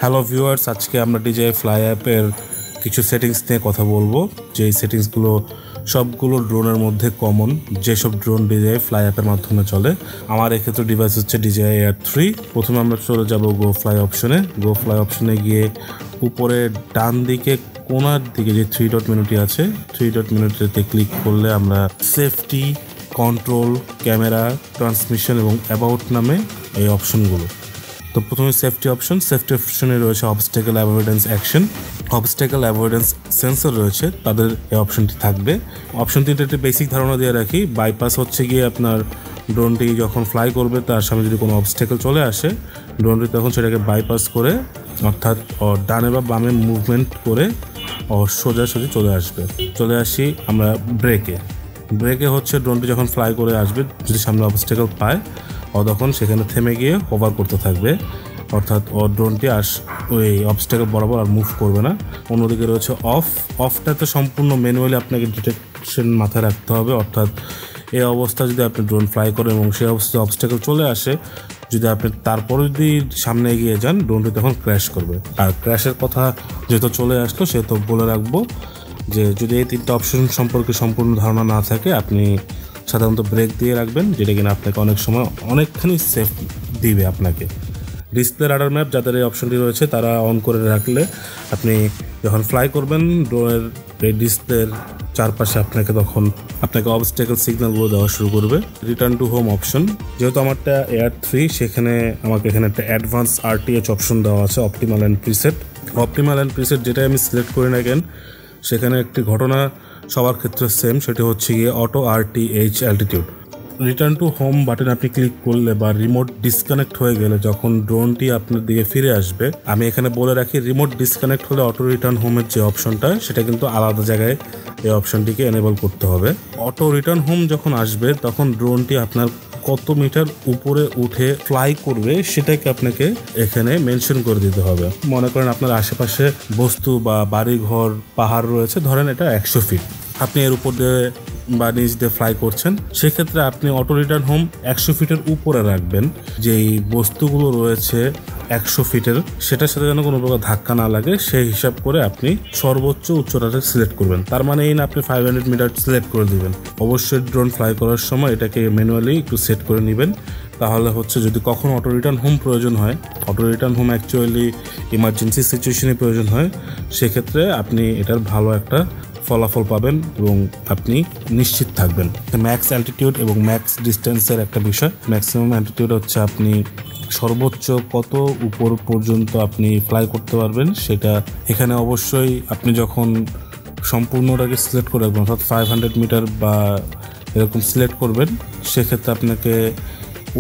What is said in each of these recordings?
Hello viewers, আজকে আমরা DJI fly অ্যাপের কিছু সেটিংস নিয়ে কথা বলবো। যে সেটিংসগুলো সবগুলো ড্রোনের মধ্যে কমন, যেসব ড্রোন DJI ফ্লাই অ্যাপের মাধ্যমে চলে। আমার এক্ষেত্রে ডিভাইস হচ্ছে DJI Air 3। প্রথমে আমরা চলে যাব গো ফ্লাই অপশনে গিয়ে উপরে ডান দিকে কোনার দিকে যে 3 ডট মেনুটি আছে, 3 ডট মেনুটিতে ক্লিক করলে আমরা সেফটি, কন্ট্রোল, ক্যামেরা, ট্রান্সমিশন এবং অ্যাবাউট নামে এই অপশনগুলো। তো প্রথমে সেফটি অপশনে রয়েছে obstacle avoidance action, obstacle avoidance sensor রয়েছে, তাদের এই অপশনটি থাকবে। অপশন 3টা একটি বেসিক ধারণা দিয়ে রাখি। বাইপাস হচ্ছে গিয়ে আপনার ড্রোনটি যখন ফ্লাই করবে তার সামনে যদি কোনো অবস্টেকল চলে আসে, ড্রোনটি তখন সেটাকে বাইপাস করে, অর্থাৎ ডানে বা বামে মুভমেন্ট করে সোজাসুজি চলে আসি আমরা ব্রেকে হচ্ছে ড্রোনটি যখন ফ্লাই করে আসবে, যদি সামনে অবস্টেকল পায় তখন সেখানে থেমে গিয়ে হোভার করতে থাকবে, অর্থাৎ ড্রোনটি ওই অবস্টেকল বরাবর আর মুভ করবে না। অন্যদিকে রয়েছে অফটাতে সম্পূর্ণ ম্যানুয়ালি আপনাকে ডিটেকশন মাথায় রাখতে হবে, অর্থাৎ এই অবস্থা যদি আপনি ড্রোন ফ্লাই করেন এবং সেই অবস্থায় অবস্টেকল চলে আসে, যদি আপনি তারপরে যদি সামনে এগিয়ে যান, ড্রোনটি তখন ক্র্যাশ করবে। আর ক্র্যাশের কথা যেহেতু চলে আসলো সেহেতু বলে রাখবো যে যদি এই 3টা অপশন সম্পর্কে সম্পূর্ণ ধারণা না থাকে, আপনি সাধারণত ব্রেক দিয়ে রাখবেন, যেটা কিনা আপনাকে অনেক সময় অনেকখানি সেফ দিবে আপনাকে। ডিসপ্লে রাডার ম্যাপ যাদের এই অপশনটি রয়েছে তারা অন করে রাখলে আপনি যখন ফ্লাই করবেন ড্রোনের এই ডিসপ্লের চারপাশে আপনাকে অবস্টেকল সিগন্যালগুলো দেওয়া শুরু করবে। রিটার্ন টু হোম অপশন, যেহেতু আমারটা Air 3, সেখানে আমাকে এখানে একটা অ্যাডভান্স RTH অপশন দেওয়া আছে, অপটিমাল অ্যান্ড প্রিসেট। যেটা আমি সিলেক্ট করি না কেন, সেখানে একটি ঘটনা সবার ক্ষেত্রে সেম, সেটি হচ্ছে গিয়ে auto RTH altitude. Return to home button আপনি ক্লিক করলে বা রিমোট ডিসকানেক্ট হয়ে গেলে যখন ড্রোনটি আপনার দিকে ফিরে আসবে, আমি এখানে বলে রাখি রিমোট ডিসকানেক্ট হলে অটো রিটার্ন হোমের যে অপশনটা, সেটা কিন্তু আলাদা জায়গায় এই অপশনটিকে এনেবল করতে হবে। অটো রিটার্ন হোম যখন আসবে তখন ড্রোনটি আপনার কত মিটার উপরে উঠে ফ্লাই করবে সেটাকে আপনাকে এখানে মেনশন করে দিতে হবে। মনে করেন আপনার আশেপাশে বস্তু বা বাড়িঘর, পাহাড় রয়েছে, ধরেন এটা 100 ফিট, আপনি এর উপর দিয়ে বা নিচ দিয়ে ফ্লাই করছেন, সেক্ষেত্রে আপনি অটো রিটার্ন হোম 100 ফিটের উপরে রাখবেন। যেই বস্তুগুলো রয়েছে 100 ফিটের, সেটার সাথে যেন কোনো প্রকার ধাক্কা না লাগে সেই হিসাব করে আপনি সর্বোচ্চ উচ্চতাটা সিলেক্ট করবেন। তার মানে এই না আপনি 500 মিটার সিলেক্ট করে দিবেন। অবশ্যই ড্রোন ফ্লাই করার সময় এটাকে ম্যানুয়ালি একটু সেট করে নেবেন, তাহলে হচ্ছে যদি কখনো অটো রিটার্ন হোম প্রয়োজন হয়, auto return home actually emergency সিচুয়েশনে প্রয়োজন হয়, সেক্ষেত্রে আপনি এটার ভালো একটা ফলাফল পাবেন এবং আপনি নিশ্চিত থাকবেন। ম্যাক্স অ্যালটিটিউড এবং ম্যাক্স ডিস্টেন্সের একটা বিষয়। ম্যাক্সিমাম অ্যালটিটিউড হচ্ছে আপনি সর্বোচ্চ কত উপর পর্যন্ত আপনি ফ্লাই করতে পারবেন সেটা। এখানে অবশ্যই আপনি যখন সম্পূর্ণটাকে সিলেক্ট করে রাখবেন, অর্থাৎ 500 মিটার বা এরকম সিলেক্ট করবেন, সেক্ষেত্রে আপনাকে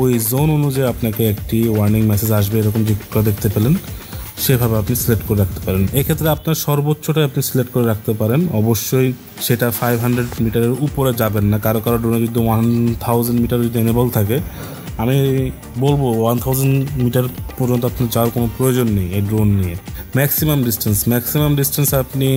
ওই জোন অনুযায়ী আপনাকে একটি ওয়ার্নিং মেসেজ আসবে, এরকম যেটা দেখতে পেলেন সেভাবে আপনি সিলেক্ট করে রাখতে পারেন। এক্ষেত্রে আপনার সর্বোচ্চটা আপনি সিলেক্ট করে রাখতে পারেন। অবশ্যই সেটা 500 মিটারের উপরে যাবেন না। কারো ড্রোনে যদি 1000 মিটার যদি এনেবল থাকে, আমি বলবো 1000 মিটার পর্যন্ত আপনার যাওয়ার কোনো প্রয়োজন নেই এই ড্রোন নিয়ে। ম্যাক্সিমাম ডিস্টেন্স আপনি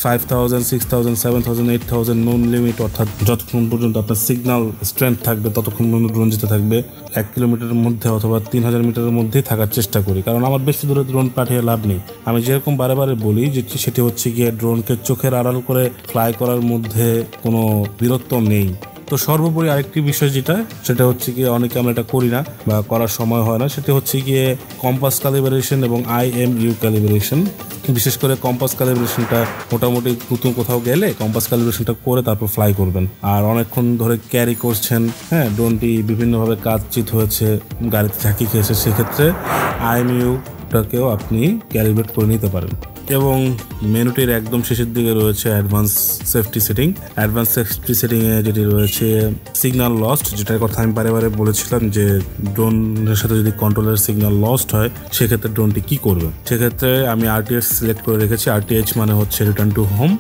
5000, 6000, 7000, 8000 নোন লিমিট, অর্থাৎ যতক্ষণ পর্যন্ত আপনার সিগন্যাল স্ট্রেংথ থাকবে ততক্ষণ পর্যন্ত ড্রোন যেতে থাকবে। 1 কিলোমিটারের মধ্যে অথবা 3000 মিটারের মধ্যেই থাকার চেষ্টা করি, কারণ আমার বেশি দূরে ড্রোন পাঠিয়ে লাভ নেই। আমি যেরকম বারে বলি যে সেটি হচ্ছে গিয়ে ড্রোনকে চোখের আড়াল করে ফ্লাই করার মধ্যে কোনো বীরত্ব নেই। তো সর্বোপরি আরেকটি বিষয় সেটা হচ্ছে গিয়ে অনেকে আমরা এটা করি না বা করার সময় হয় না, সেটা হচ্ছে গিয়ে কম্পাস ক্যালিব্রেশন এবং IMU ক্যালিব্রেশন। বিশেষ করে কম্পাস ক্যালিব্রেশনটা মোটামুটি নতুন কোথাও গেলে কম্পাস ক্যালিব্রেশনটা করে তারপর ফ্লাই করবেন। আর অনেকক্ষণ ধরে ক্যারি করছেন, ড্রোনটি বিভিন্নভাবে কাজচিত হয়েছে, গাড়িতে ঝাঁকি খেয়েছে, সেক্ষেত্রে IMUটাকেও আপনি ক্যালিব্রেট করে নিতে পারেন। এবং মেনুটির একদম শেষের দিকে রয়েছে অ্যাডভান্স সেফটি সেটিংয়ে যেটি রয়েছে সিগন্যাল লস্ট, যেটার কথা আমি বারে বলেছিলাম যে ড্রোনের সাথে যদি কন্ট্রোলের সিগন্যাল লস্ট হয় সেক্ষেত্রে ড্রোনটি কি করবে। সেক্ষেত্রে আমি RTH সিলেক্ট করে রেখেছি। RTH মানে হচ্ছে রিটার্ন টু হোম,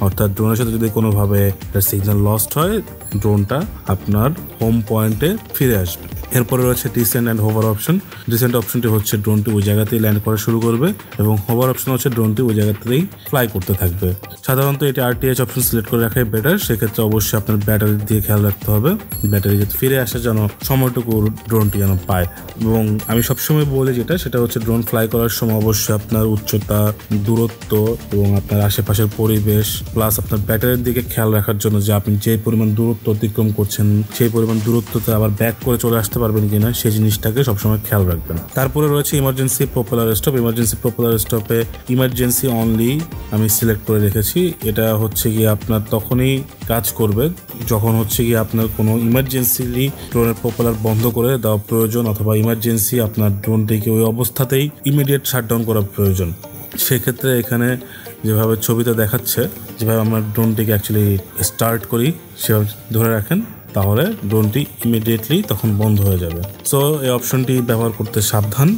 অর্থাৎ ড্রোনের সাথে যদি কোনোভাবে সিগন্যাল লস্ট হয়, ড্রোনটা আপনার হোম পয়েন্টে ফিরে আসবে। এরপরে রয়েছে descent and hover option. Descent অপশনটি হচ্ছে ড্রোনটি ওই জায়গাতেই ল্যান্ড করা শুরু করবে এবং হোভার অপশন হচ্ছে ড্রোনটি ওই জায়গাতেই ফ্লাই করতে থাকবে। সাধারণত এটি RTH অপশন সিলেক্ট করে রাখাই বেটার। সেক্ষেত্রে অবশ্যই আপনার ব্যাটারি দিয়ে খেয়াল রাখতে হবে, ব্যাটারি যাতে ফিরে আসে যেন সময়টুকু ড্রোনটি যেন পায়। এবং আমি সবসময় বলি সেটা হচ্ছে ড্রোন ফ্লাই করার সময় অবশ্যই আপনার উচ্চতা, দূরত্ব এবং আপনার আশেপাশের পরিবেশ প্লাস আপনার ব্যাটারির দিকে খেয়াল রাখার জন্য যে আপনি যে পরিমাণ দূরত্ব অতিক্রম করছেন সেই পরিমাণ দূরত্বতে আবার ব্যাক করে চলে আসতে পারবেন কিনা সেই জিনিসটাকে সবসময় খেয়াল রাখবেন। তারপরে রয়েছে emergency propeller stop. Emergency propeller স্টপে ইমার্জেন্সি অনলি আমি সিলেক্ট করে রেখেছি। এটা হচ্ছে গিয়ে আপনার তখনই কাজ করবে যখন হচ্ছে গিয়ে আপনার কোনো ইমার্জেন্সিলি ড্রোনের প্রপেলার বন্ধ করে দেওয়া প্রয়োজন অথবা ইমার্জেন্সি আপনার ড্রোনটিকে ওই অবস্থাতেই ইমিডিয়েট শাটডাউন করা প্রয়োজন। সেক্ষেত্রে এখানে যেভাবে ছবিতে দেখাচ্ছে, যেভাবে আমরা ড্রোনটিকে অ্যাকচুয়ালি স্টার্ট করি সেভাবে ধরে রাখেন, তাহলে ড্রোনটি ইমিডিয়েটলি তখন বন্ধ হয়ে যাবে। সো এই অপশনটি ব্যবহার করতে সাবধান।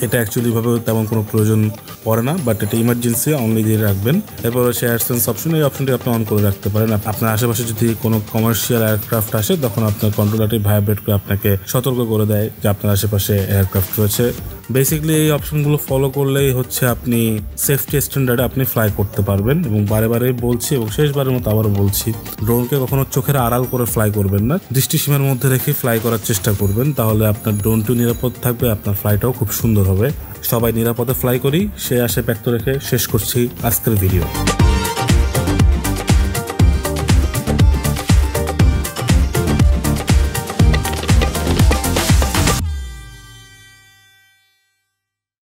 এটা অ্যাকচুয়ালিভাবে তেমন কোনো প্রয়োজন পড়ে না, বাট এটা ইমার্জেন্সি অনলি দিয়ে রাখবেন। এরপর হচ্ছে অ্যাডসেন্স অপশন। এই অপশনটি আপনি অন করে রাখতে পারেন। আপনার আশেপাশে যদি কোনো কমার্শিয়াল এয়ারক্রাফট আসে তখন আপনার কন্ট্রোলারটি ভাইব্রেট করে আপনাকে সতর্ক করে দেয় যে আপনার আশেপাশে এয়ারক্রাফট রয়েছে। বেসিক্যালি এই অপশনগুলো ফলো করলেই হচ্ছে আপনি সেফটি স্ট্যান্ডার্ডে আপনি ফ্লাই করতে পারবেন। এবং বারে বারে বলছি এবং শেষবারের মতো আবারও বলছি, ড্রোনকে কখনো চোখের আড়াল করে ফ্লাই করবেন না, দৃষ্টিসীমার মধ্যে রেখে ফ্লাই করার চেষ্টা করবেন। তাহলে আপনার ড্রোনটিও নিরাপদ থাকবে, আপনার ফ্লাইটাও খুব সুন্দর হবে। সবাই নিরাপদে ফ্লাই করি সেই আশায় ব্যক্ত রেখে শেষ করছি আজকের ভিডিও।